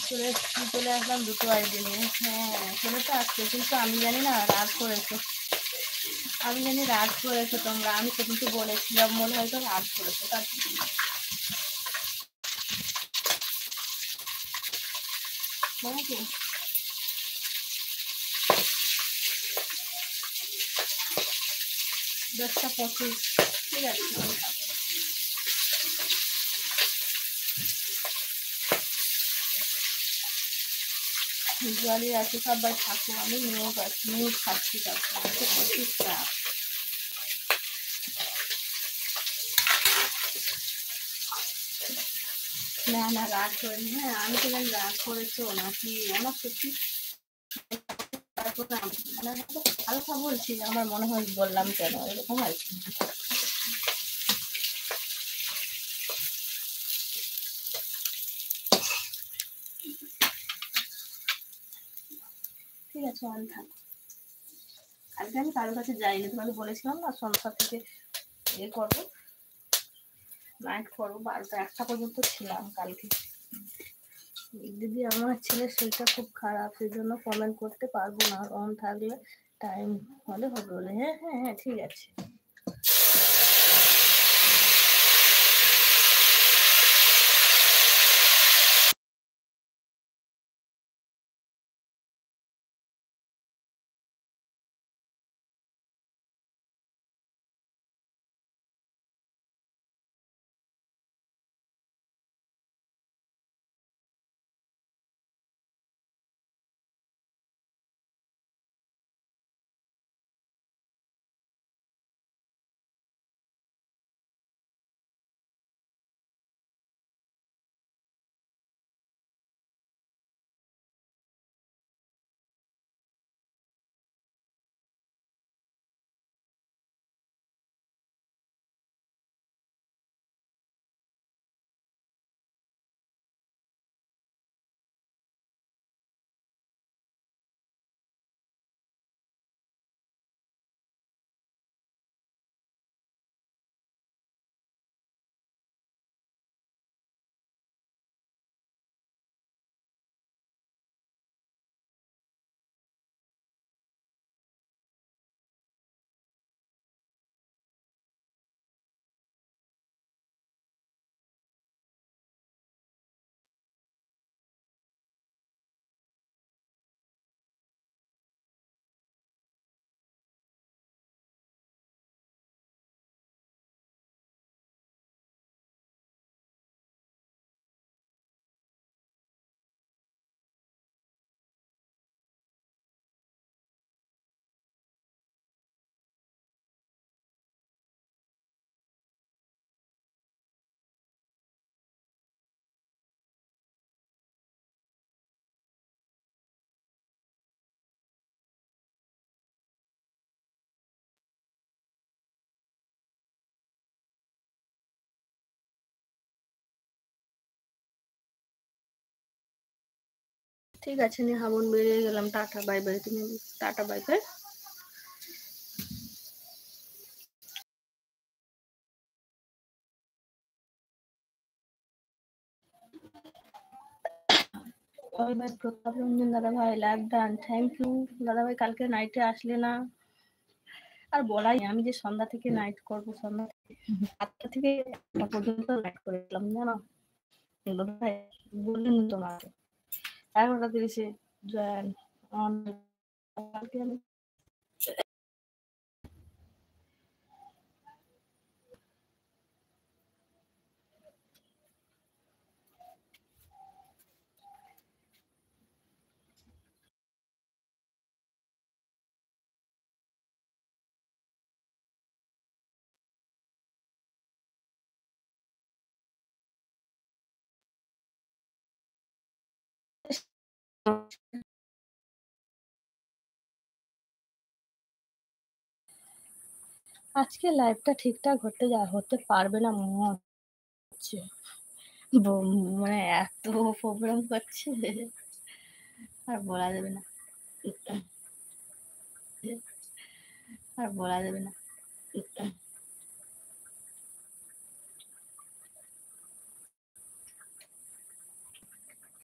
চলে আসলাম দুটো আইডি নিয়ে। হ্যাঁ চলে তো আসছে, কিন্তু আমি জানি না রাগ করেছো, আমি জানি রাগ করেছো তোমরা, আমি তো কিন্তু বলেছিলাম মনে হয়তো রাগ করেছো তার নাকি 10টা 25। ঠিক আছে জলই আছে, সবাই থাকো, আমি নিয়েও খাচ্ছি, তারপর প্রচুর চাপ। না না রাগ করিনি, হ্যাঁ আমি তো জানি রাগ করেছো নাকি, আমার সত্যি তারপর মানে হালকা বলছি, আমার মনে হয় বললাম কেন এরকম আর কি। ঠিক আছে অন থাক। কালকে আমি কারোর কাছে যাইনি, তোমাকে বলেছিলাম না সন্ধ্যা থেকে ইয়ে করবো, নাইট করবো, 12টা 1টা পর্যন্ত ছিলাম কালকে। দিদি আমার ছেলের শরীরটা খুব খারাপ, সেই জন্য কমেন্ট করতে পারবো না, অন থাকলে টাইম হলে হবে বলে। হ্যাঁ হ্যাঁ হ্যাঁ ঠিক আছে। ঠিক আছে নিয়ে হামন বেরিয়ে গেলাম, টাটা বাই বাই। তুমি টাটা বাই বাই। প্রতাপ রঞ্জন দাদা ভাই লাইভ ডান, থ্যাংক ইউ দাদা ভাই। কালকে নাইটে আসলে না, আর বলাই আমি যে সন্ধ্যা থেকে নাইট করবো, সন্ধ্যা 8টা থেকে 1টা পর্যন্ত নাইট করেছিলাম জানো দাদা ভাই, বললেন তোমাকে 11টা 30-এ জয়েন অন। কালকে আমি আজকে লাইভটা ঠিকঠাক হতে পারবে না মনে হচ্ছে, মানে এত প্রবলেম করছে আর বলা যাবে না, আর বলা যাবে না।